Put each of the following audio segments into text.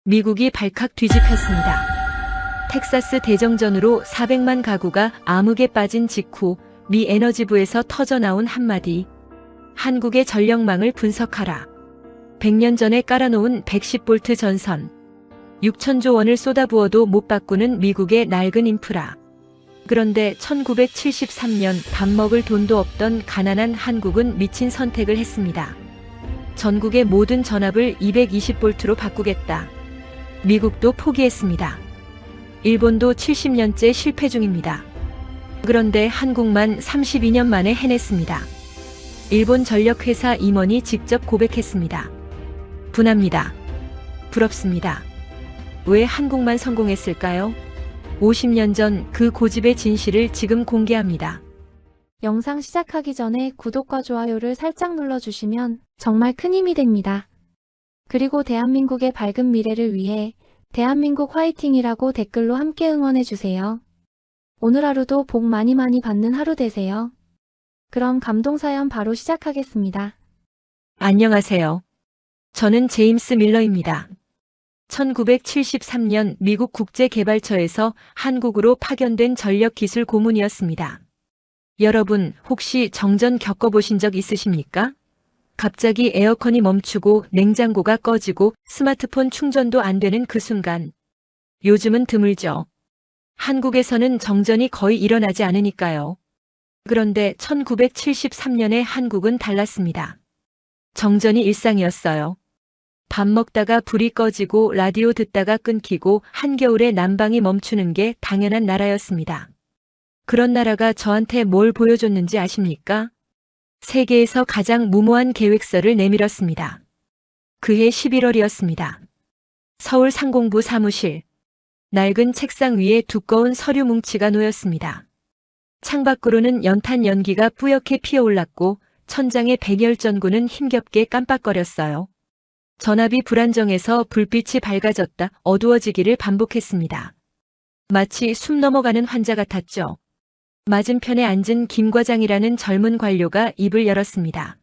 미국이 발칵 뒤집혔습니다. 텍사스 대정전으로 400만 가구가 암흑에 빠진 직후 미 에너지부에서 터져나온 한마디. 한국의 전력망을 분석하라. 100년 전에 깔아놓은 110V 전선. 6천조 원을 쏟아부어도 못 바꾸는 미국의 낡은 인프라. 그런데 1973년 밥 먹을 돈도 없던 가난한 한국은 미친 선택을 했습니다. 전국의 모든 전압을 220V로 바꾸겠다. 미국도 포기했습니다. 일본도 70년째 실패 중입니다. 그런데 한국만 32년 만에 해냈습니다. 일본 전력회사 임원이 직접 고백했습니다. 분합니다. 부럽습니다. 왜 한국만 성공했을까요? 50년 전 그 고집의 진실을 지금 공개합니다. 영상 시작하기 전에 구독과 좋아요를 살짝 눌러주시면 정말 큰 힘이 됩니다. 그리고 대한민국의 밝은 미래를 위해 대한민국 화이팅이라고 댓글로 함께 응원해주세요. 오늘 하루도 복 많이 받는 하루 되세요. 그럼 감동사연 바로 시작하겠습니다. 안녕하세요. 저는 제임스 밀러입니다. 1973년 미국 국제개발처에서 한국으로 파견된 전력기술 고문이었습니다. 여러분 혹시 정전 겪어보신 적 있으십니까? 갑자기 에어컨이 멈추고 냉장고가 꺼지고 스마트폰 충전도 안 되는 그 순간. 요즘은 드물죠. 한국에서는 정전이 거의 일어나지 않으니까요. 그런데 1973년에 한국은 달랐습니다. 정전이 일상이었어요. 밥 먹다가 불이 꺼지고 라디오 듣다가 끊기고 한겨울에 난방이 멈추는 게 당연한 나라였습니다. 그런 나라가 저한테 뭘 보여줬는지 아십니까? 세계에서 가장 무모한 계획서를 내밀었습니다. 그해 11월이었습니다. 서울 상공부 사무실. 낡은 책상 위에 두꺼운 서류 뭉치가 놓였습니다. 창밖으로는 연탄 연기가 뿌옇게 피어올랐고 천장의 백열전구는 힘겹게 깜빡거렸어요. 전압이 불안정해서 불빛이 밝아졌다 어두워지기를 반복했습니다. 마치 숨 넘어가는 환자 같았죠. 맞은편에 앉은 김 과장이라는 젊은 관료가 입을 열었습니다.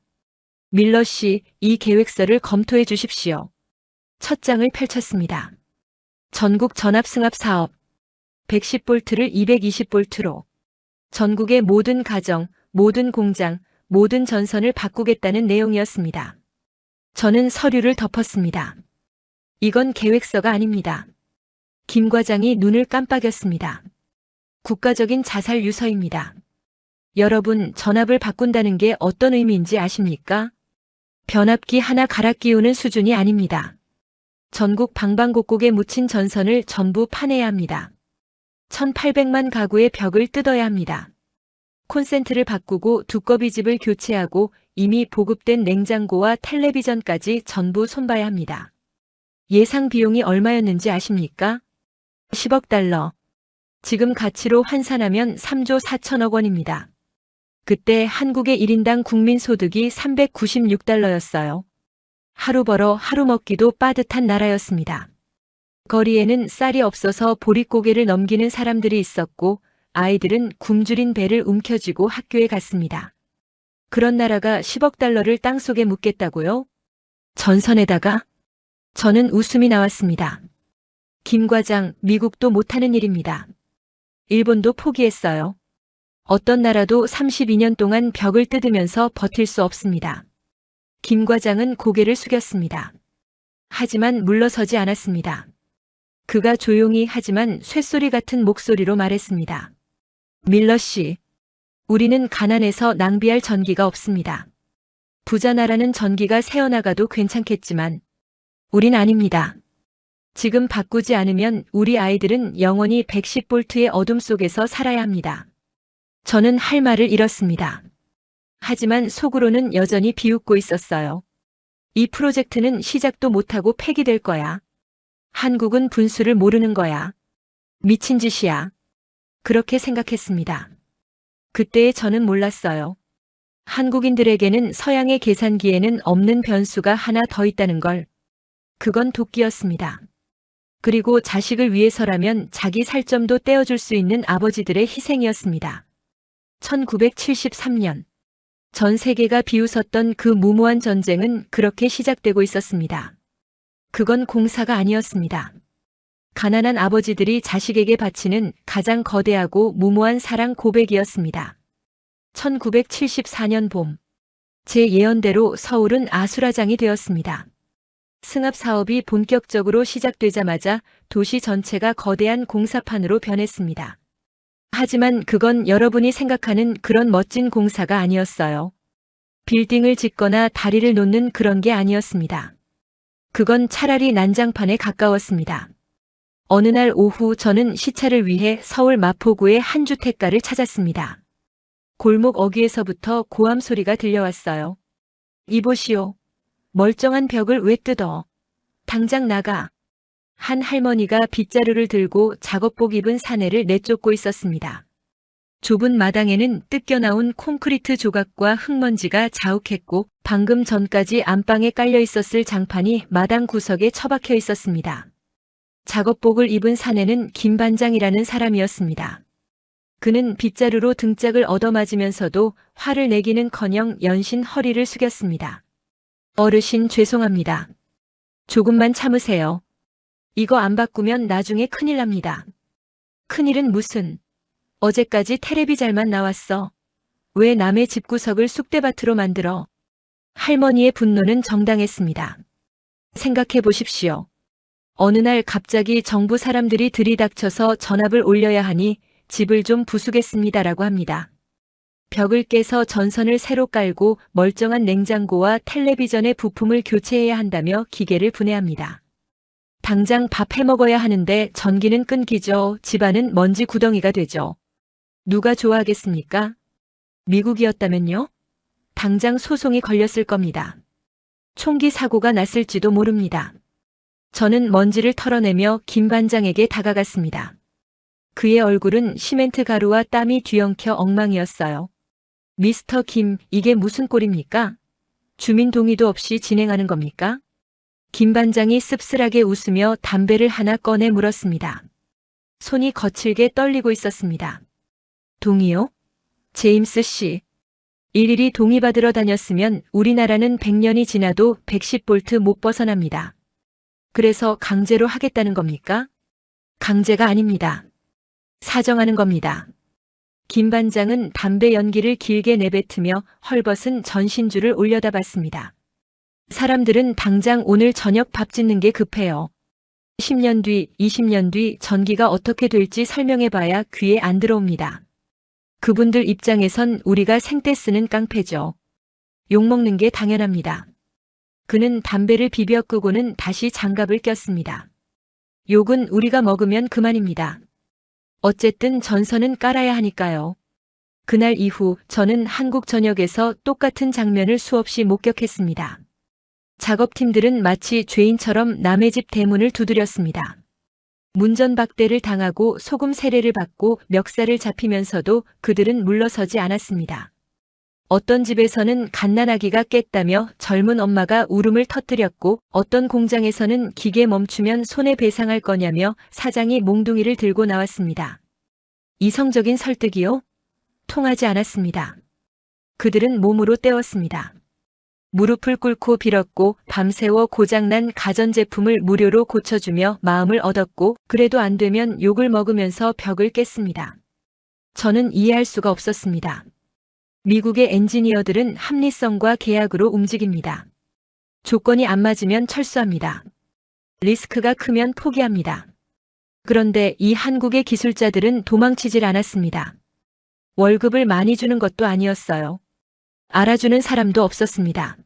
밀러 씨, 이 계획서를 검토해 주십시오. 첫 장을 펼쳤습니다. 전국 전압 승합 사업. 110V를 220V로. 전국의 모든 가정, 모든 공장, 모든 전선을 바꾸겠다는 내용이었습니다. 저는 서류를 덮었습니다. 이건 계획서가 아닙니다. 김 과장이 눈을 깜빡였습니다. 국가적인 자살 유서입니다. 여러분, 전압을 바꾼다는 게 어떤 의미인지 아십니까? 변압기 하나 갈아 끼우는 수준이 아닙니다. 전국 방방곡곡에 묻힌 전선을 전부 파내야 합니다. 1800만 가구의 벽을 뜯어야 합니다. 콘센트를 바꾸고 두꺼비 집을 교체하고 이미 보급된 냉장고와 텔레비전까지 전부 손봐야 합니다. 예상 비용이 얼마였는지 아십니까? 10억 달러. 지금 가치로 환산하면 3조 4천억 원입니다. 그때 한국의 1인당 국민소득이 396달러였어요. 하루 벌어 하루 먹기도 빠듯한 나라였습니다. 거리에는 쌀이 없어서 보릿고개를 넘기는 사람들이 있었고 아이들은 굶주린 배를 움켜쥐고 학교에 갔습니다. 그런 나라가 10억 달러를 땅속에 묻겠다고요? 전선에다가? 저는 웃음이 나왔습니다. 김 과장, 미국도 못하는 일입니다. 일본도 포기했어요. 어떤 나라도 32년 동안 벽을 뜯으면서 버틸 수 없습니다. 김 과장은 고개를 숙였습니다. 하지만 물러서지 않았습니다. 그가 조용히 하지만 쇳소리 같은 목소리로 말했습니다. 밀러 씨, 우리는 가난해서 낭비할 전기가 없습니다. 부자 나라는 전기가 새어나가도 괜찮겠지만 우린 아닙니다. 지금 바꾸지 않으면 우리 아이들은 영원히 110V의 어둠 속에서 살아야 합니다. 저는 할 말을 잃었습니다. 하지만 속으로는 여전히 비웃고 있었어요. 이 프로젝트는 시작도 못하고 폐기될 거야. 한국은 분수를 모르는 거야. 미친 짓이야. 그렇게 생각했습니다. 그때의 저는 몰랐어요. 한국인들에게는 서양의 계산기에는 없는 변수가 하나 더 있다는 걸. 그건 도끼였습니다. 그리고 자식을 위해서라면 자기 살점도 떼어줄 수 있는 아버지들의 희생이었습니다. 1973년. 전 세계가 비웃었던 그 무모한 전쟁은 그렇게 시작되고 있었습니다. 그건 공사가 아니었습니다. 가난한 아버지들이 자식에게 바치는 가장 거대하고 무모한 사랑 고백이었습니다. 1974년 봄, 제 예언대로 서울은 아수라장이 되었습니다. 승합 사업이 본격적으로 시작되자마자 도시 전체가 거대한 공사판으로 변했습니다. 하지만 그건 여러분이 생각하는 그런 멋진 공사가 아니었어요. 빌딩을 짓거나 다리를 놓는 그런 게 아니었습니다. 그건 차라리 난장판에 가까웠습니다. 어느 날 오후 저는 시차를 위해 서울 마포구의 한 주택가를 찾았습니다. 골목 어귀에서부터 고함 소리가 들려왔어요. 이보시오. 멀쩡한 벽을 왜 뜯어? 당장 나가. 한 할머니가 빗자루를 들고 작업복 입은 사내를 내쫓고 있었습니다. 좁은 마당에는 뜯겨나온 콘크리트 조각과 흙먼지가 자욱했고 방금 전까지 안방에 깔려 있었을 장판이 마당 구석에 처박혀 있었습니다. 작업복을 입은 사내는 김반장이라는 사람이었습니다. 그는 빗자루로 등짝을 얻어맞으면서도 화를 내기는커녕 연신 허리를 숙였습니다. 어르신 죄송합니다. 조금만 참으세요. 이거 안 바꾸면 나중에 큰일 납니다. 큰일은 무슨? 어제까지 텔레비 잘만 나왔어. 왜 남의 집구석을 쑥대밭으로 만들어? 할머니의 분노는 정당했습니다. 생각해 보십시오. 어느 날 갑자기 정부 사람들이 들이닥쳐서 전압을 올려야 하니 집을 좀 부수겠습니다라고 합니다. 벽을 깨서 전선을 새로 깔고 멀쩡한 냉장고와 텔레비전의 부품을 교체해야 한다며 기계를 분해합니다. 당장 밥 해먹어야 하는데 전기는 끊기죠. 집안은 먼지 구덩이가 되죠. 누가 좋아하겠습니까? 미국이었다면요? 당장 소송이 걸렸을 겁니다. 총기 사고가 났을지도 모릅니다. 저는 먼지를 털어내며 김 반장에게 다가갔습니다. 그의 얼굴은 시멘트 가루와 땀이 뒤엉켜 엉망이었어요. 미스터 김, 이게 무슨 꼴입니까? 주민 동의도 없이 진행하는 겁니까? 김 반장이 씁쓸하게 웃으며 담배를 하나 꺼내 물었습니다. 손이 거칠게 떨리고 있었습니다. 동의요? 제임스 씨. 일일이 동의받으러 다녔으면 우리나라는 100년이 지나도 110볼트 못 벗어납니다. 그래서 강제로 하겠다는 겁니까? 강제가 아닙니다. 사정하는 겁니다. 김 반장은 담배 연기를 길게 내뱉으며 헐벗은 전신줄을 올려다봤습니다. 사람들은 당장 오늘 저녁 밥 짓는 게 급해요. 10년 뒤, 20년 뒤 전기가 어떻게 될지 설명해봐야 귀에 안 들어옵니다. 그분들 입장에선 우리가 생떼 쓰는 깡패죠. 욕먹는 게 당연합니다. 그는 담배를 비벼 끄고는 다시 장갑을 꼈습니다. 욕은 우리가 먹으면 그만입니다. 어쨌든 전선은 깔아야 하니까요. 그날 이후 저는 한국 전역에서 똑같은 장면을 수없이 목격했습니다. 작업팀들은 마치 죄인처럼 남의 집 대문을 두드렸습니다. 문전박대를 당하고 소금 세례를 받고 멱살을 잡히면서도 그들은 물러서지 않았습니다. 어떤 집에서는 갓난아기가 깼다며 젊은 엄마가 울음을 터뜨렸고 어떤 공장에서는 기계 멈추면 손해배상할 거냐며 사장이 몽둥이를 들고 나왔습니다. 이성적인 설득이요? 통하지 않았습니다. 그들은 몸으로 때웠습니다. 무릎을 꿇고 빌었고 밤새워 고장난 가전제품을 무료로 고쳐주며 마음을 얻었고 그래도 안 되면 욕을 먹으면서 벽을 깼습니다. 저는 이해할 수가 없었습니다. 미국의 엔지니어들은 합리성과 계약으로 움직입니다. 조건이 안 맞으면 철수합니다. 리스크가 크면 포기합니다. 그런데 이 한국의 기술자들은 도망치질 않았습니다. 월급을 많이 주는 것도 아니었어요. 알아주는 사람도 없었습니다.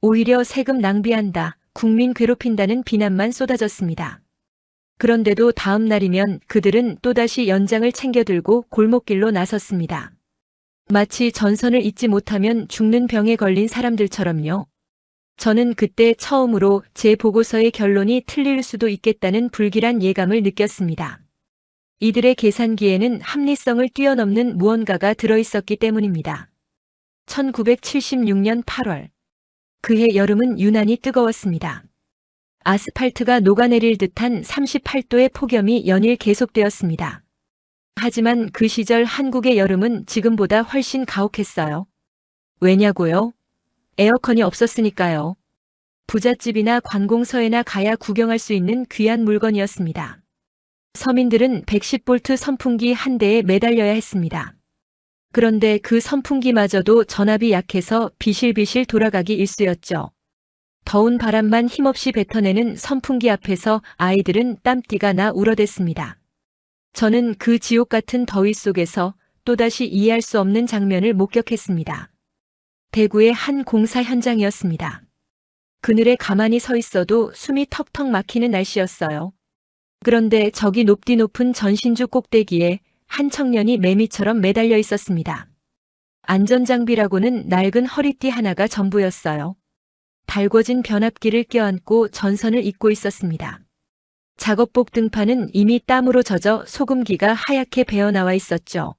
오히려 세금 낭비한다, 국민 괴롭힌다는 비난만 쏟아졌습니다. 그런데도 다음 날이면 그들은 또다시 연장을 챙겨들고 골목길로 나섰습니다. 마치 전선을 잊지 못하면 죽는 병에 걸린 사람들처럼요. 저는 그때 처음으로 제 보고서의 결론이 틀릴 수도 있겠다는 불길한 예감을 느꼈습니다. 이들의 계산기에는 합리성을 뛰어넘는 무언가가 들어있었기 때문입니다. 1976년 8월. 그해 여름은 유난히 뜨거웠습니다. 아스팔트가 녹아내릴 듯한 38도의 폭염이 연일 계속되었습니다. 하지만 그 시절 한국의 여름은 지금보다 훨씬 가혹했어요. 왜냐고요? 에어컨이 없었으니까요. 부잣집이나 관공서에나 가야 구경할 수 있는 귀한 물건이었습니다. 서민들은 110V 선풍기 한 대에 매달려야 했습니다. 그런데 그 선풍기마저도 전압이 약해서 비실비실 돌아가기 일쑤였죠. 더운 바람만 힘없이 뱉어내는 선풍기 앞에서 아이들은 땀띠가 나 울어댔습니다. 저는 그 지옥 같은 더위 속에서 또다시 이해할 수 없는 장면을 목격했습니다. 대구의 한 공사 현장이었습니다. 그늘에 가만히 서 있어도 숨이 턱턱 막히는 날씨였어요. 그런데 저기 높디 높은 전신주 꼭대기에 한 청년이 매미처럼 매달려 있었습니다. 안전장비라고는 낡은 허리띠 하나가 전부였어요. 달궈진 변압기를 껴안고 전선을 잇고 있었습니다. 작업복 등판은 이미 땀으로 젖어 소금기가 하얗게 배어나와 있었죠.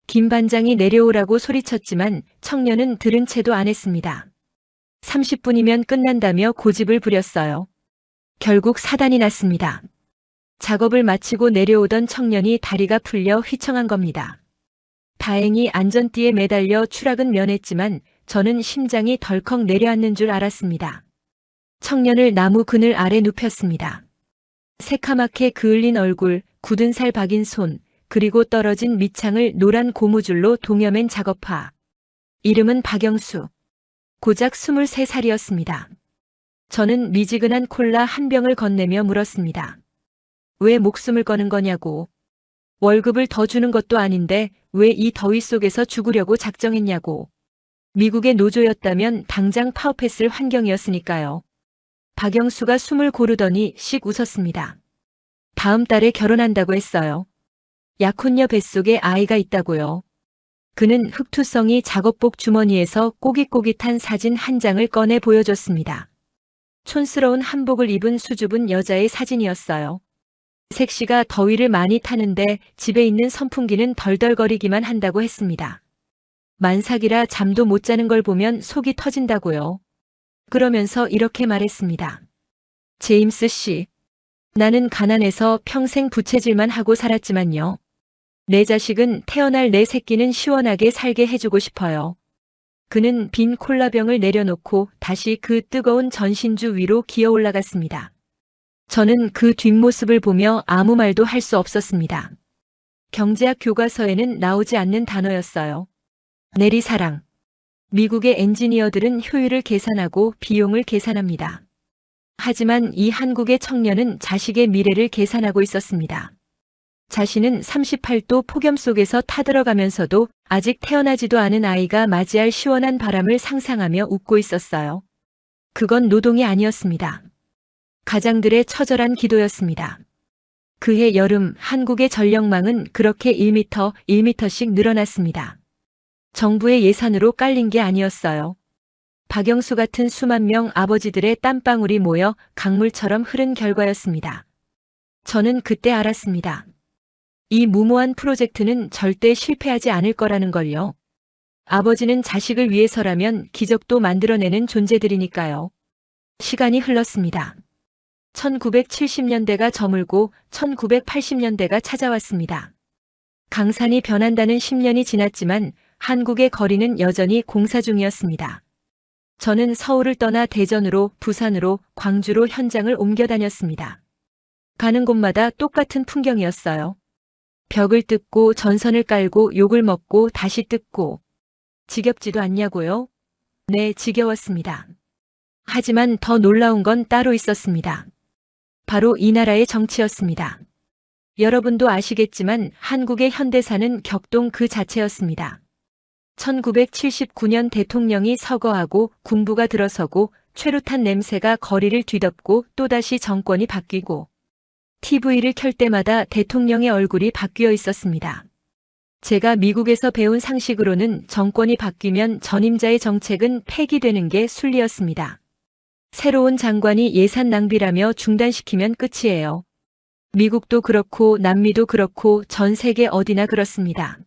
김 반장이 내려오라고 소리쳤지만 청년은 들은 채도 안 했습니다. 30분이면 끝난다며 고집을 부렸어요. 결국 사단이 났습니다. 작업을 마치고 내려오던 청년이 다리가 풀려 휘청한 겁니다. 다행히 안전띠에 매달려 추락은 면했지만 저는 심장이 덜컥 내려앉는 줄 알았습니다. 청년을 나무 그늘 아래 눕혔습니다. 새카맣게 그을린 얼굴, 굳은 살 박인 손, 그리고 떨어진 밑창을 노란 고무줄로 동여맨 작업화. 이름은 박영수. 고작 23살이었습니다. 저는 미지근한 콜라 한 병을 건네며 물었습니다. 왜 목숨을 거는 거냐고. 월급을 더 주는 것도 아닌데 왜 이 더위 속에서 죽으려고 작정했냐고. 미국의 노조였다면 당장 파업했을 환경이었으니까요. 박영수가 숨을 고르더니 씩 웃었습니다. 다음 달에 결혼한다고 했어요. 약혼녀 뱃속에 아이가 있다고요. 그는 흑투성이 작업복 주머니에서 꼬깃꼬깃한 사진 한 장을 꺼내 보여줬습니다. 촌스러운 한복을 입은 수줍은 여자의 사진이었어요. 색시가 더위를 많이 타는데 집에 있는 선풍기는 덜덜거리기만 한다고 했습니다. 만삭이라 잠도 못 자는 걸 보면 속이 터진다고요. 그러면서 이렇게 말했습니다. 제임스 씨, 나는 가난해서 평생 부채질만 하고 살았지만요. 내 자식은 태어날 내 새끼는 시원하게 살게 해주고 싶어요. 그는 빈 콜라병을 내려놓고 다시 그 뜨거운 전신주 위로 기어 올라갔습니다. 저는 그 뒷모습을 보며 아무 말도 할 수 없었습니다. 경제학 교과서에는 나오지 않는 단어였어요. 내리사랑. 미국의 엔지니어들은 효율을 계산하고 비용을 계산합니다. 하지만 이 한국의 청년은 자식의 미래를 계산하고 있었습니다. 자신은 38도 폭염 속에서 타들어가면서도 아직 태어나지도 않은 아이가 맞이할 시원한 바람을 상상하며 웃고 있었어요. 그건 노동이 아니었습니다. 가장들의 처절한 기도였습니다. 그해 여름 한국의 전력망은 그렇게 1m씩 늘어났습니다. 정부의 예산으로 깔린 게 아니었어요. 박영수 같은 수만 명 아버지들의 땀방울이 모여 강물처럼 흐른 결과였습니다. 저는 그때 알았습니다. 이 무모한 프로젝트는 절대 실패하지 않을 거라는 걸요. 아버지는 자식을 위해서라면 기적도 만들어내는 존재들이니까요. 시간이 흘렀습니다. 1970년대가 저물고 1980년대가 찾아왔습니다. 강산이 변한다는 10년이 지났지만 한국의 거리는 여전히 공사 중이었습니다. 저는 서울을 떠나 대전으로, 부산으로, 광주로 현장을 옮겨 다녔습니다. 가는 곳마다 똑같은 풍경이었어요. 벽을 뜯고 전선을 깔고 욕을 먹고 다시 뜯고. 지겹지도 않냐고요? 네, 지겨웠습니다. 하지만 더 놀라운 건 따로 있었습니다. 바로 이 나라의 정치였습니다. 여러분도 아시겠지만 한국의 현대사는 격동 그 자체였습니다. 1979년 대통령이 서거하고 군부가 들어서고 최루탄 냄새가 거리를 뒤덮고 또다시 정권이 바뀌고 TV를 켤 때마다 대통령의 얼굴이 바뀌어 있었습니다. 제가 미국에서 배운 상식으로는 정권이 바뀌면 전임자의 정책은 폐기되는 게 순리였습니다. 새로운 장관이 예산 낭비라며 중단시키면 끝이에요. 미국도 그렇고 남미도 그렇고 전 세계 어디나 그렇습니다.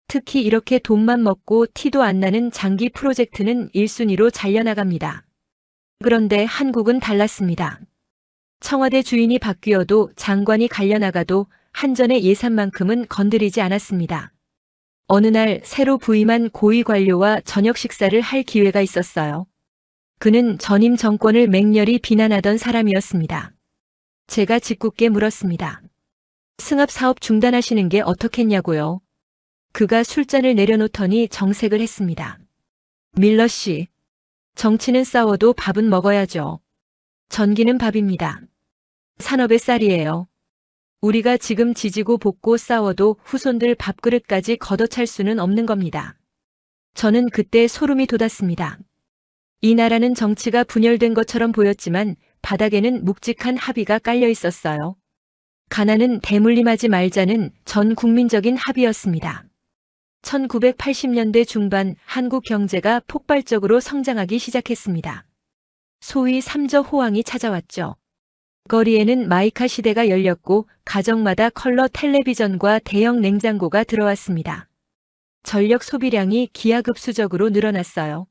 특히 이렇게 돈만 먹고 티도 안 나는 장기 프로젝트는 1순위로 잘려나갑니다. 그런데 한국은 달랐습니다. 청와대 주인이 바뀌어도 장관이 갈려나가도 한전의 예산만큼은 건드리지 않았습니다. 어느 날 새로 부임한 고위 관료와 저녁 식사를 할 기회가 있었어요. 그는 전임 정권을 맹렬히 비난하던 사람이었습니다. 제가 짓궂게 물었습니다. 승합 사업 중단하시는 게 어떻겠냐고요. 그가 술잔을 내려놓더니 정색을 했습니다. 밀러 씨, 정치는 싸워도 밥은 먹어야죠. 전기는 밥입니다. 산업의 쌀이에요. 우리가 지금 지지고 볶고 싸워도 후손들 밥그릇까지 걷어찰 수는 없는 겁니다. 저는 그때 소름이 돋았습니다. 이 나라는 정치가 분열된 것처럼 보였지만 바닥에는 묵직한 합의가 깔려 있었어요. 가난은 대물림하지 말자는 전 국민적인 합의였습니다. 1980년대 중반 한국 경제가 폭발적으로 성장하기 시작했습니다. 소위 삼저 호황이 찾아왔죠. 거리에는 마이카 시대가 열렸고 가정마다 컬러 텔레비전과 대형 냉장고가 들어왔습니다. 전력 소비량이 기하급수적으로 늘어났어요.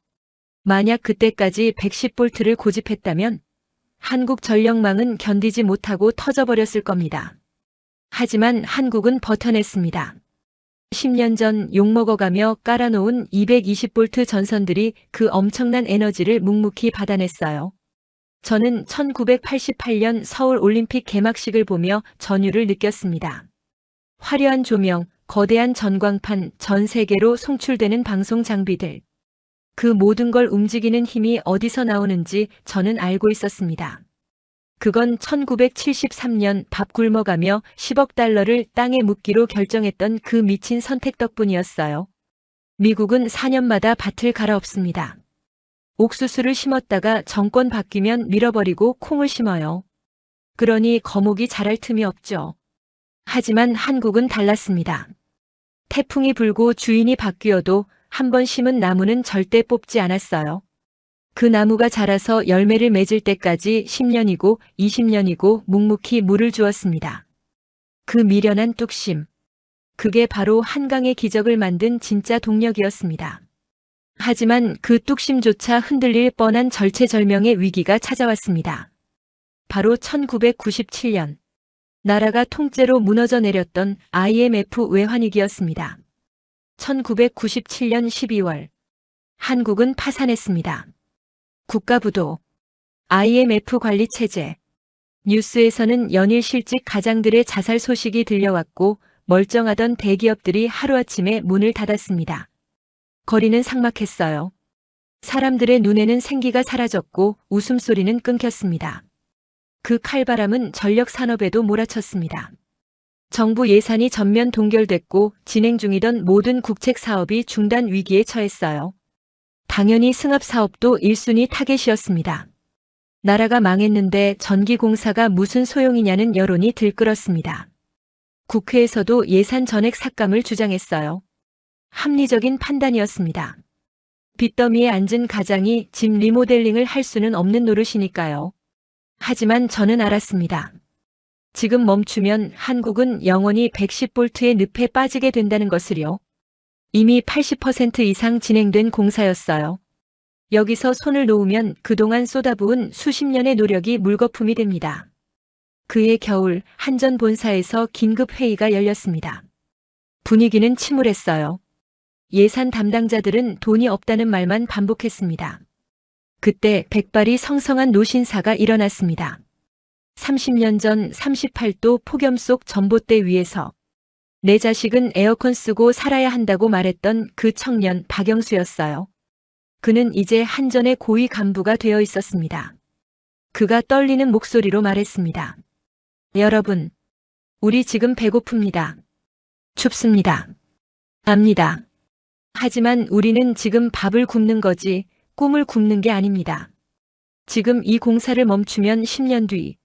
만약 그때까지 110볼트를 고집했다면 한국 전력망은 견디지 못하고 터져버렸을 겁니다. 하지만 한국은 버텨냈습니다. 10년 전 욕먹어가며 깔아놓은 220볼트 전선들이 그 엄청난 에너지를 묵묵히 받아냈어요. 저는 1988년 서울 올림픽 개막식을 보며 전율을 느꼈습니다. 화려한 조명, 거대한 전광판, 전 세계로 송출되는 방송 장비들. 그 모든 걸 움직이는 힘이 어디서 나오는지 저는 알고 있었습니다. 그건 1973년 밥 굶어가며 10억 달러를 땅에 묻기로 결정했던 그 미친 선택 덕분이었어요. 미국은 4년마다 밭을 갈아엎습니다. 옥수수를 심었다가 정권 바뀌면 밀어버리고 콩을 심어요. 그러니 거목이 자랄 틈이 없죠. 하지만 한국은 달랐습니다. 태풍이 불고 주인이 바뀌어도 한 번 심은 나무는 절대 뽑지 않았어요. 그 나무가 자라서 열매를 맺을 때까지 10년이고 20년이고 묵묵히 물을 주었습니다. 그 미련한 뚝심. 그게 바로 한강의 기적을 만든 진짜 동력이었습니다. 하지만 그 뚝심조차 흔들릴 뻔한 절체절명의 위기가 찾아왔습니다. 바로 1997년. 나라가 통째로 무너져 내렸던 IMF 외환위기였습니다. 1997년 12월. 한국은 파산했습니다. 국가부도, IMF 관리체제. 뉴스에서는 연일 실직 가장들의 자살 소식이 들려왔고 멀쩡하던 대기업들이 하루아침에 문을 닫았습니다. 거리는 삭막했어요. 사람들의 눈에는 생기가 사라졌고 웃음소리는 끊겼습니다. 그 칼바람은 전력 산업에도 몰아쳤습니다. 정부 예산이 전면 동결됐고 진행 중이던 모든 국책 사업이 중단 위기에 처했어요. 당연히 승합 사업도 1순위 타겟이었습니다. 나라가 망했는데 전기공사가 무슨 소용이냐는 여론이 들끓었습니다. 국회에서도 예산 전액 삭감을 주장했어요. 합리적인 판단이었습니다. 빚더미에 앉은 가장이 집 리모델링을 할 수는 없는 노릇이니까요. 하지만 저는 알았습니다. 지금 멈추면 한국은 영원히 110볼트의 늪에 빠지게 된다는 것을요. 이미 80% 이상 진행된 공사였어요. 여기서 손을 놓으면 그동안 쏟아부은 수십 년의 노력이 물거품이 됩니다. 그해 겨울 한전 본사에서 긴급 회의가 열렸습니다. 분위기는 침울했어요. 예산 담당자들은 돈이 없다는 말만 반복했습니다. 그때 백발이 성성한 노신사가 일어났습니다. 30년 전 38도 폭염 속 전봇대 위에서 내 자식은 에어컨 쓰고 살아야 한다고 말했던 그 청년 박영수였어요. 그는 이제 한전의 고위 간부가 되어 있었습니다. 그가 떨리는 목소리로 말했습니다. 여러분, 우리 지금 배고픕니다. 춥습니다. 압니다. 하지만 우리는 지금 밥을 굶는 거지 꿈을 굶는 게 아닙니다. 지금 이 공사를 멈추면 10년 뒤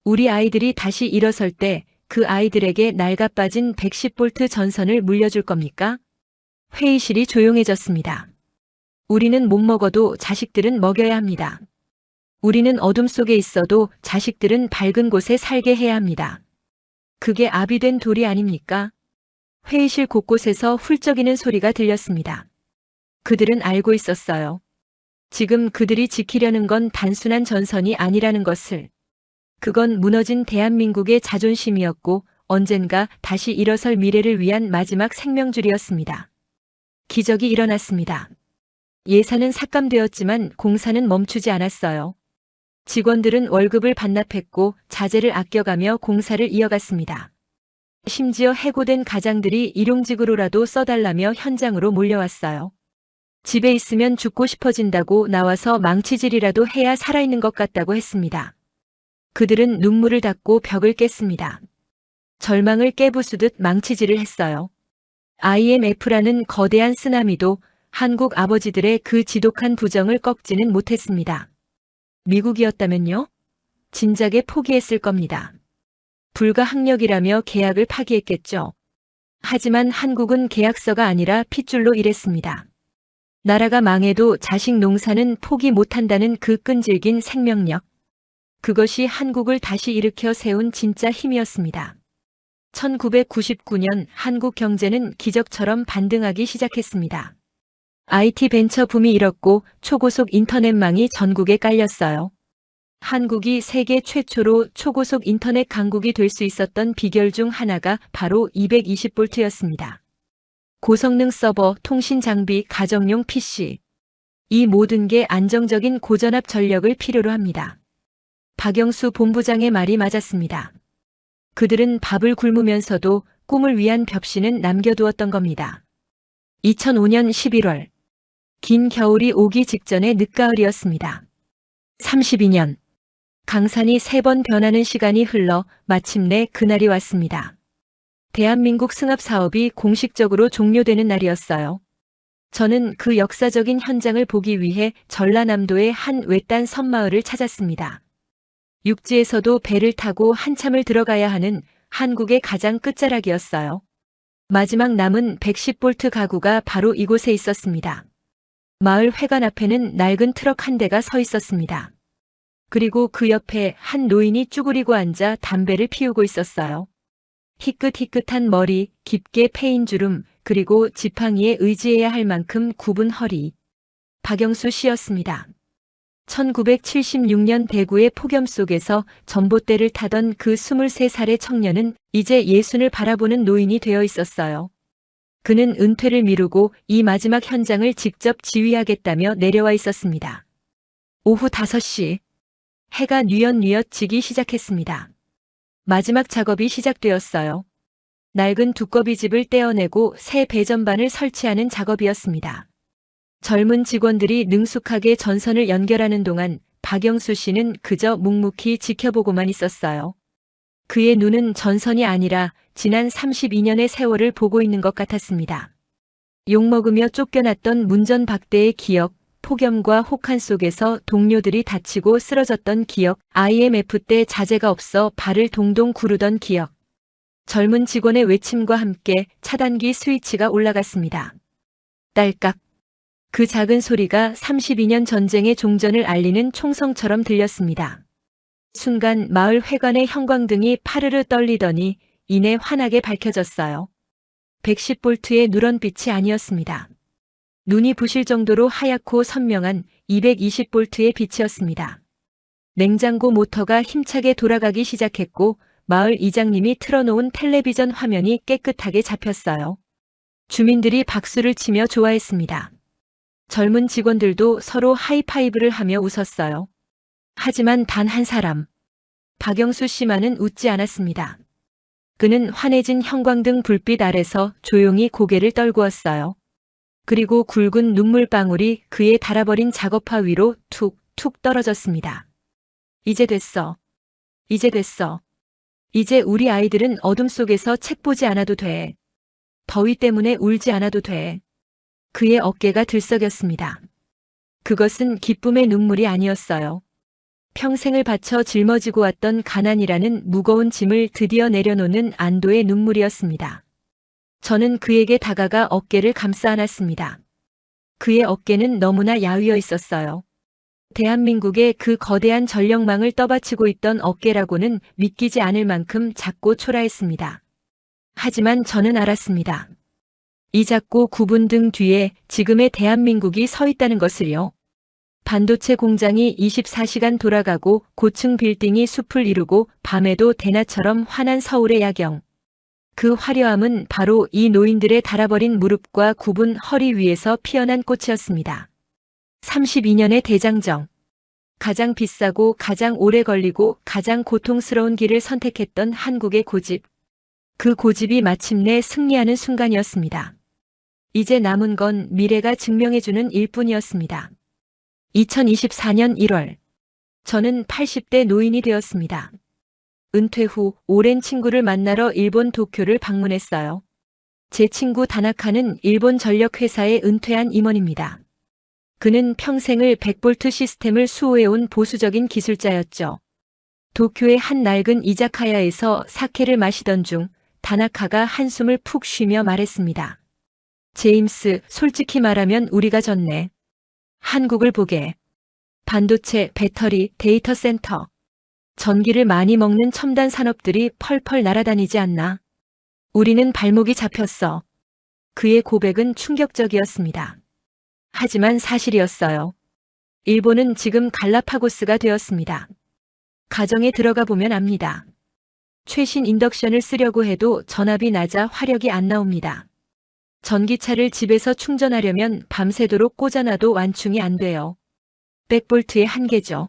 우리 아이들이 다시 일어설 때 그 아이들에게 낡아빠진 110볼트 전선을 물려줄 겁니까? 회의실이 조용해졌습니다. 우리는 못 먹어도 자식들은 먹여야 합니다. 우리는 어둠 속에 있어도 자식들은 밝은 곳에 살게 해야 합니다. 그게 아비된 도리 아닙니까? 회의실 곳곳에서 훌쩍이는 소리가 들렸습니다. 그들은 알고 있었어요. 지금 그들이 지키려는 건 단순한 전선이 아니라는 것을. 그건 무너진 대한민국의 자존심이었고 언젠가 다시 일어설 미래를 위한 마지막 생명줄이었습니다. 기적이 일어났습니다. 예산은 삭감되었지만 공사는 멈추지 않았어요. 직원들은 월급을 반납했고 자재를 아껴가며 공사를 이어갔습니다. 심지어 해고된 가장들이 일용직으로라도 써달라며 현장으로 몰려왔어요. 집에 있으면 죽고 싶어진다고 나와서 망치질이라도 해야 살아있는 것 같다고 했습니다. 그들은 눈물을 닦고 벽을 깼습니다. 절망을 깨부수듯 망치질을 했어요. IMF라는 거대한 쓰나미도 한국 아버지들의 그 지독한 부정을 꺾지는 못했습니다. 미국이었다면요? 진작에 포기했을 겁니다. 불가항력이라며 계약을 파기했겠죠. 하지만 한국은 계약서가 아니라 핏줄로 일했습니다. 나라가 망해도 자식 농사는 포기 못한다는 그 끈질긴 생명력. 그것이 한국을 다시 일으켜 세운 진짜 힘이었습니다. 1999년 한국 경제는 기적처럼 반등하기 시작했습니다. IT 벤처 붐이 일었고 초고속 인터넷망이 전국에 깔렸어요. 한국이 세계 최초로 초고속 인터넷 강국이 될 수 있었던 비결 중 하나가 바로 220V였습니다. 고성능 서버, 통신 장비, 가정용 PC. 이 모든 게 안정적인 고전압 전력을 필요로 합니다. 박영수 본부장의 말이 맞았습니다. 그들은 밥을 굶으면서도 꿈을 위한 벽신은 남겨두었던 겁니다. 2005년 11월. 긴 겨울이 오기 직전의 늦가을이었습니다. 32년. 강산이 3번 변하는 시간이 흘러 마침내 그날이 왔습니다. 대한민국 승합 사업이 공식적으로 종료되는 날이었어요. 저는 그 역사적인 현장을 보기 위해 전라남도의 한 외딴 섬마을을 찾았습니다. 육지에서도 배를 타고 한참을 들어가야 하는 한국의 가장 끝자락이었어요. 마지막 남은 110V 가구가 바로 이곳에 있었습니다. 마을 회관 앞에는 낡은 트럭 한 대가 서 있었습니다. 그리고 그 옆에 한 노인이 쭈그리고 앉아 담배를 피우고 있었어요. 희끗희끗한 머리, 깊게 패인 주름, 그리고 지팡이에 의지해야 할 만큼 굽은 허리. 박영수 씨였습니다. 1976년 대구의 폭염 속에서 전봇대를 타던 그 23살의 청년은 이제 예순을 바라보는 노인이 되어 있었어요. 그는 은퇴를 미루고 이 마지막 현장을 직접 지휘하겠다며 내려와 있었습니다. 오후 5시. 해가 뉘엿뉘엿 지기 시작했습니다. 마지막 작업이 시작되었어요. 낡은 두꺼비집을 떼어내고 새 배전반을 설치하는 작업이었습니다. 젊은 직원들이 능숙하게 전선을 연결하는 동안 박영수 씨는 그저 묵묵히 지켜보고만 있었어요. 그의 눈은 전선이 아니라 지난 32년의 세월을 보고 있는 것 같았습니다. 욕먹으며 쫓겨났던 문전박대의 기억, 폭염과 혹한 속에서 동료들이 다치고 쓰러졌던 기억, IMF 때 자재가 없어 발을 동동 구르던 기억. 젊은 직원의 외침과 함께 차단기 스위치가 올라갔습니다. 딸깍. 그 작은 소리가 32년 전쟁의 종전을 알리는 총성처럼 들렸습니다. 순간 마을 회관의 형광등이 파르르 떨리더니 이내 환하게 밝혀졌어요. 110V의 누런빛이 아니었습니다. 눈이 부실 정도로 하얗고 선명한 220V의 빛이었습니다. 냉장고 모터가 힘차게 돌아가기 시작했고 마을 이장님이 틀어놓은 텔레비전 화면이 깨끗하게 잡혔어요. 주민들이 박수를 치며 좋아했습니다. 젊은 직원들도 서로 하이파이브를 하며 웃었어요. 하지만 단 한 사람, 박영수 씨만은 웃지 않았습니다. 그는 환해진 형광등 불빛 아래서 조용히 고개를 떨구었어요. 그리고 굵은 눈물방울이 그의 닳아버린 작업화 위로 툭툭 떨어졌습니다. 이제 됐어. 이제 됐어. 이제 우리 아이들은 어둠 속에서 책 보지 않아도 돼. 더위 때문에 울지 않아도 돼. 그의 어깨가 들썩였습니다. 그것은 기쁨의 눈물이 아니었어요. 평생을 바쳐 짊어지고 왔던 가난이라는 무거운 짐을 드디어 내려놓는 안도의 눈물이었습니다. 저는 그에게 다가가 어깨를 감싸 안았습니다. 그의 어깨는 너무나 야위어 있었어요. 대한민국의 그 거대한 전력망을 떠받치고 있던 어깨라고는 믿기지 않을 만큼 작고 초라했습니다. 하지만 저는 알았습니다. 이 작고 굽은 등 뒤에 지금의 대한민국이 서 있다는 것을요. 반도체 공장이 24시간 돌아가고 고층 빌딩이 숲을 이루고 밤에도 대낮처럼 환한 서울의 야경. 그 화려함은 바로 이 노인들의 닳아버린 무릎과 굽은 허리 위에서 피어난 꽃이었습니다. 32년의 대장정. 가장 비싸고 가장 오래 걸리고 가장 고통스러운 길을 선택했던 한국의 고집. 그 고집이 마침내 승리하는 순간이었습니다. 이제 남은 건 미래가 증명해주는 일뿐이었습니다. 2024년 1월. 저는 80대 노인이 되었습니다. 은퇴 후 오랜 친구를 만나러 일본 도쿄를 방문했어요. 제 친구 다나카는 일본 전력회사에 은퇴한 임원입니다. 그는 평생을 100볼트 시스템을 수호해온 보수적인 기술자였죠. 도쿄의 한 낡은 이자카야에서 사케를 마시던 중 다나카가 한숨을 푹 쉬며 말했습니다. 제임스, 솔직히 말하면 우리가 졌네. 한국을 보게. 반도체, 배터리, 데이터 센터. 전기를 많이 먹는 첨단 산업들이 펄펄 날아다니지 않나. 우리는 발목이 잡혔어. 그의 고백은 충격적이었습니다. 하지만 사실이었어요. 일본은 지금 갈라파고스가 되었습니다. 가정에 들어가 보면 압니다. 최신 인덕션을 쓰려고 해도 전압이 낮아 화력이 안 나옵니다. 전기차를 집에서 충전하려면 밤새도록 꽂아놔도 완충이 안 돼요. 100볼트의 한계죠.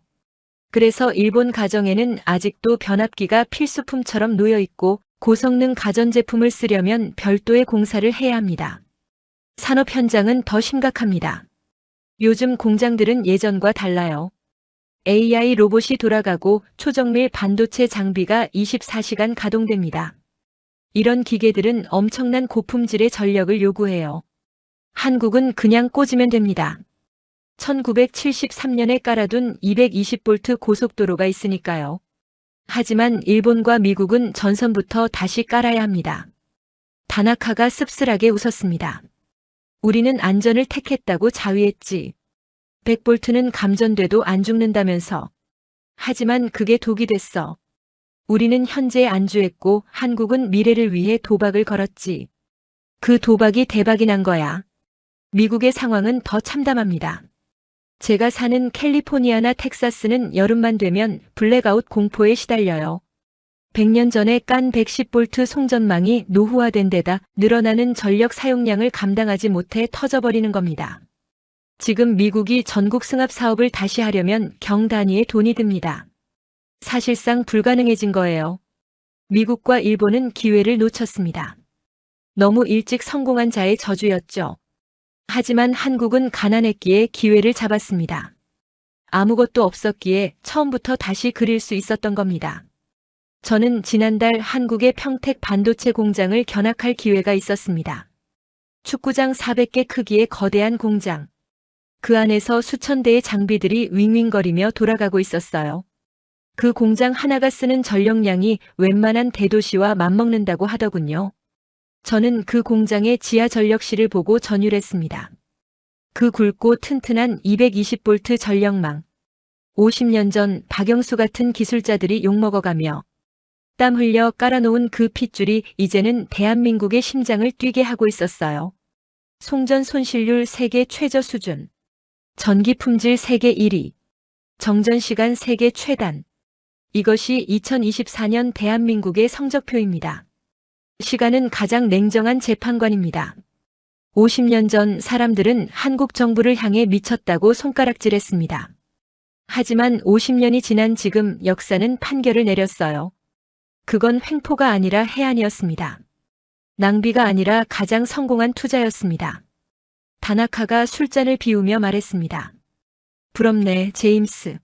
그래서 일본 가정에는 아직도 변압기가 필수품처럼 놓여 있고 고성능 가전제품을 쓰려면 별도의 공사를 해야 합니다. 산업 현장은 더 심각합니다. 요즘 공장들은 예전과 달라요. AI 로봇이 돌아가고 초정밀 반도체 장비가 24시간 가동됩니다. 이런 기계들은 엄청난 고품질의 전력을 요구해요. 한국은 그냥 꽂으면 됩니다. 1973년에 깔아둔 220볼트 고속도로가 있으니까요. 하지만 일본과 미국은 전선부터 다시 깔아야 합니다. 다나카가 씁쓸하게 웃었습니다. 우리는 안전을 택했다고 자위했지. 100볼트는 감전돼도 안 죽는다면서. 하지만 그게 독이 됐어. 우리는 현재에 안주했고 한국은 미래를 위해 도박을 걸었지. 그 도박이 대박이 난 거야. 미국의 상황은 더 참담합니다. 제가 사는 캘리포니아나 텍사스는 여름만 되면 블랙아웃 공포에 시달려요. 100년 전에 깐 110볼트 송전망이 노후화된 데다 늘어나는 전력 사용량을 감당하지 못해 터져버리는 겁니다. 지금 미국이 전국 승합 사업을 다시 하려면 경 단위의 돈이 듭니다. 사실상 불가능해진 거예요. 미국과 일본은 기회를 놓쳤습니다. 너무 일찍 성공한 자의 저주였죠. 하지만 한국은 가난했기에 기회를 잡았습니다. 아무것도 없었기에 처음부터 다시 그릴 수 있었던 겁니다. 저는 지난달 한국의 평택 반도체 공장을 견학할 기회가 있었습니다. 축구장 400개 크기의 거대한 공장. 그 안에서 수천 대의 장비들이 윙윙거리며 돌아가고 있었어요. 그 공장 하나가 쓰는 전력량이 웬만한 대도시와 맞먹는다고 하더군요. 저는 그 공장의 지하 전력실을 보고 전율했습니다. 그 굵고 튼튼한 220볼트 전력망. 50년 전 박영수 같은 기술자들이 욕먹어가며 땀 흘려 깔아놓은 그 핏줄이 이제는 대한민국의 심장을 뛰게 하고 있었어요. 송전 손실률 세계 최저 수준. 전기 품질 세계 1위. 정전 시간 세계 최단. 이것이 2024년 대한민국의 성적표입니다. 시간은 가장 냉정한 재판관입니다. 50년 전 사람들은 한국 정부를 향해 미쳤다고 손가락질했습니다. 하지만 50년이 지난 지금 역사는 판결을 내렸어요. 그건 횡포가 아니라 해안이었습니다. 낭비가 아니라 가장 성공한 투자였습니다. 다나카가 술잔을 비우며 말했습니다. 부럽네, 제임스.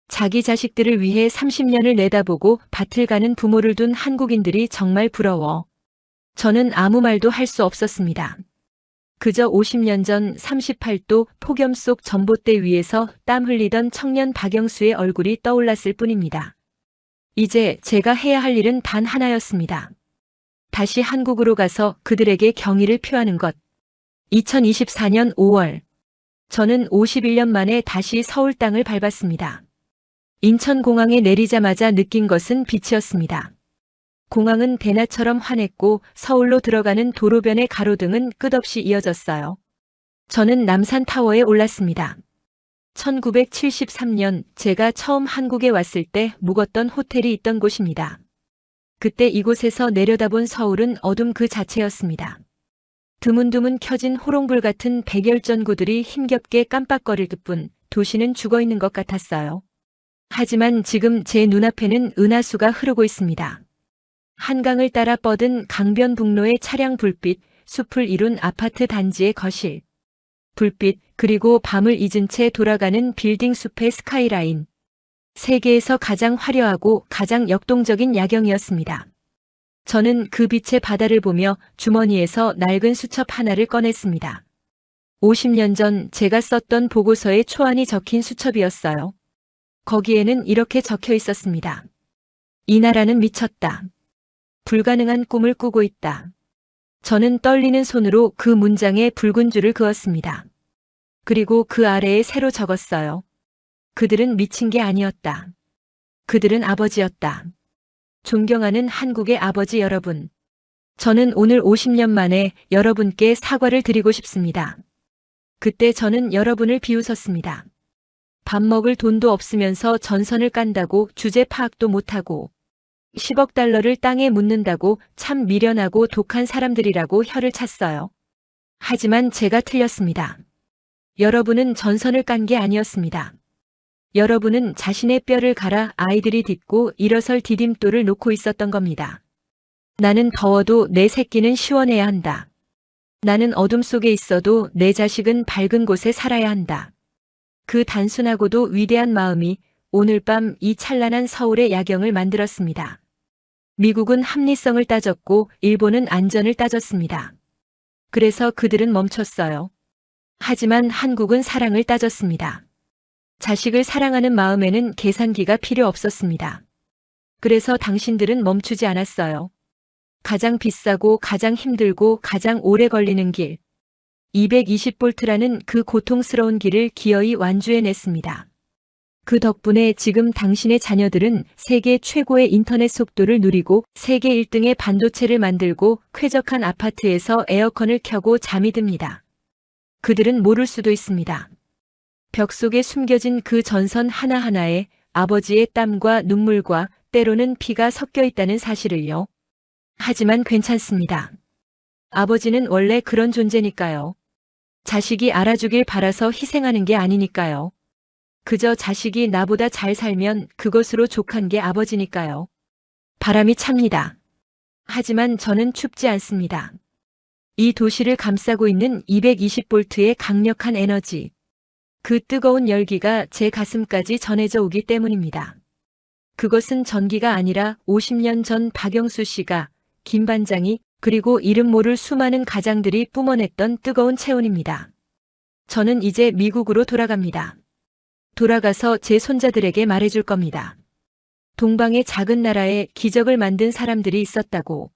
자기 자식들을 위해 30년을 내다보고 밭을 가는 부모를 둔 한국인들이 정말 부러워. 저는 아무 말도 할 수 없었습니다. 그저 50년 전 38도 폭염 속 전봇대 위에서 땀 흘리던 청년 박영수의 얼굴이 떠올랐을 뿐입니다. 이제 제가 해야 할 일은 단 하나였습니다. 다시 한국으로 가서 그들에게 경의를 표하는 것. 2024년 5월. 저는 51년 만에 다시 서울 땅을 밟았습니다. 인천공항에 내리자마자 느낀 것은 빛이었습니다. 공항은 대낮처럼 환했고 서울로 들어가는 도로변의 가로등은 끝없이 이어졌어요. 저는 남산타워에 올랐습니다. 1973년 제가 처음 한국에 왔을 때 묵었던 호텔이 있던 곳입니다. 그때 이곳에서 내려다본 서울은 어둠 그 자체였습니다. 드문드문 켜진 호롱불 같은 백열전구들이 힘겹게 깜빡거릴 뿐 도시는 죽어있는 것 같았어요. 하지만 지금 제 눈앞에는 은하수가 흐르고 있습니다. 한강을 따라 뻗은 강변북로의 차량 불빛, 숲을 이룬 아파트 단지의 거실. 불빛, 그리고 밤을 잊은 채 돌아가는 빌딩 숲의 스카이라인. 세계에서 가장 화려하고 가장 역동적인 야경이었습니다. 저는 그 빛의 바다를 보며 주머니에서 낡은 수첩 하나를 꺼냈습니다. 50년 전 제가 썼던 보고서에 초안이 적힌 수첩이었어요. 거기에는 이렇게 적혀 있었습니다. 이 나라는 미쳤다. 불가능한 꿈을 꾸고 있다. 저는 떨리는 손으로 그 문장에 붉은 줄을 그었습니다. 그리고 그 아래에 새로 적었어요. 그들은 미친 게 아니었다. 그들은 아버지였다. 존경하는 한국의 아버지 여러분. 저는 오늘 50년 만에 여러분께 사과를 드리고 싶습니다. 그때 저는 여러분을 비웃었습니다. 밥 먹을 돈도 없으면서 전선을 깐다고 주제 파악도 못하고 10억 달러를 땅에 묻는다고 참 미련하고 독한 사람들이라고 혀를 찼어요. 하지만 제가 틀렸습니다. 여러분은 전선을 깐 게 아니었습니다. 여러분은 자신의 뼈를 갈아 아이들이 딛고 일어설 디딤돌을 놓고 있었던 겁니다. 나는 더워도 내 새끼는 시원해야 한다. 나는 어둠 속에 있어도 내 자식은 밝은 곳에 살아야 한다. 그 단순하고도 위대한 마음이 오늘 밤 이 찬란한 서울의 야경을 만들었습니다. 미국은 합리성을 따졌고 일본은 안전을 따졌습니다. 그래서 그들은 멈췄어요. 하지만 한국은 사랑을 따졌습니다. 자식을 사랑하는 마음에는 계산기가 필요 없었습니다. 그래서 당신들은 멈추지 않았어요. 가장 비싸고 가장 힘들고 가장 오래 걸리는 길, 220볼트라는 그 고통스러운 길을 기어이 완주해냈습니다. 그 덕분에 지금 당신의 자녀들은 세계 최고의 인터넷 속도를 누리고 세계 1등의 반도체를 만들고 쾌적한 아파트에서 에어컨을 켜고 잠이 듭니다. 그들은 모를 수도 있습니다. 벽 속에 숨겨진 그 전선 하나하나에 아버지의 땀과 눈물과 때로는 피가 섞여 있다는 사실을요. 하지만 괜찮습니다. 아버지는 원래 그런 존재니까요. 자식이 알아주길 바라서 희생하는 게 아니니까요. 그저 자식이 나보다 잘 살면 그것으로 족한 게 아버지니까요. 바람이 찹니다. 하지만 저는 춥지 않습니다. 이 도시를 감싸고 있는 220볼트의 강력한 에너지. 그 뜨거운 열기가 제 가슴까지 전해져 오기 때문입니다. 그것은 전기가 아니라 50년 전 박영수 씨가, 김 반장이, 그리고 이름 모를 수많은 가장들이 뿜어냈던 뜨거운 체온입니다. 저는 이제 미국으로 돌아갑니다. 돌아가서 제 손자들에게 말해줄 겁니다. 동방의 작은 나라에 기적을 만든 사람들이 있었다고.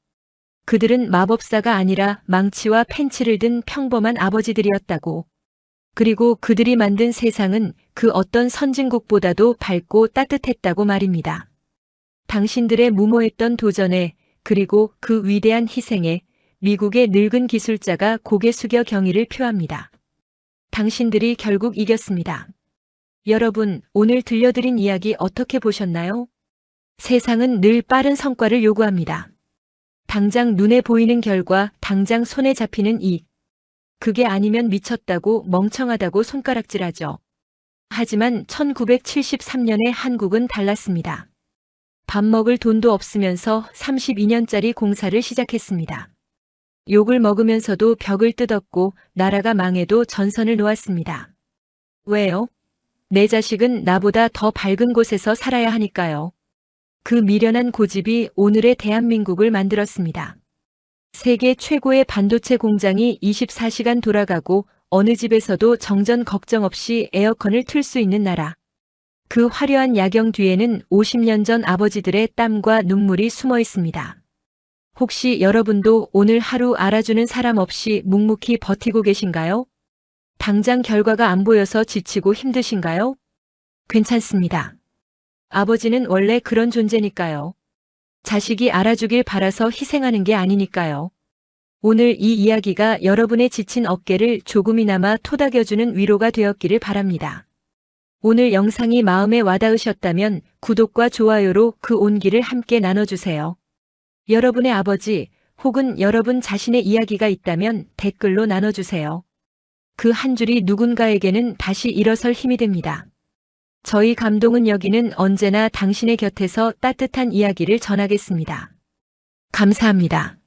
그들은 마법사가 아니라 망치와 펜치를 든 평범한 아버지들이었다고. 그리고 그들이 만든 세상은 그 어떤 선진국보다도 밝고 따뜻했다고 말입니다. 당신들의 무모했던 도전에, 그리고 그 위대한 희생에 미국의 늙은 기술자가 고개 숙여 경의를 표합니다. 당신들이 결국 이겼습니다. 여러분, 오늘 들려드린 이야기 어떻게 보셨나요? 세상은 늘 빠른 성과를 요구합니다. 당장 눈에 보이는 결과, 당장 손에 잡히는 이익. 그게 아니면 미쳤다고 멍청하다고 손가락질하죠. 하지만 1973년에 한국은 달랐습니다. 밥 먹을 돈도 없으면서 32년짜리 공사를 시작했습니다. 욕을 먹으면서도 벽을 뜯었고 나라가 망해도 전선을 놓았습니다. 왜요? 내 자식은 나보다 더 밝은 곳에서 살아야 하니까요. 그 미련한 고집이 오늘의 대한민국을 만들었습니다. 세계 최고의 반도체 공장이 24시간 돌아가고 어느 집에서도 정전 걱정 없이 에어컨을 틀 수 있는 나라. 그 화려한 야경 뒤에는 50년 전 아버지들의 땀과 눈물이 숨어 있습니다. 혹시 여러분도 오늘 하루 알아주는 사람 없이 묵묵히 버티고 계신가요? 당장 결과가 안 보여서 지치고 힘드신가요? 괜찮습니다. 아버지는 원래 그런 존재니까요. 자식이 알아주길 바라서 희생하는 게 아니니까요. 오늘 이 이야기가 여러분의 지친 어깨를 조금이나마 토닥여주는 위로가 되었기를 바랍니다. 오늘 영상이 마음에 와닿으셨다면 구독과 좋아요로 그 온기를 함께 나눠주세요. 여러분의 아버지, 혹은 여러분 자신의 이야기가 있다면 댓글로 나눠주세요. 그 한 줄이 누군가에게는 다시 일어설 힘이 됩니다. 저희 감동은 여기는 언제나 당신의 곁에서 따뜻한 이야기를 전하겠습니다. 감사합니다.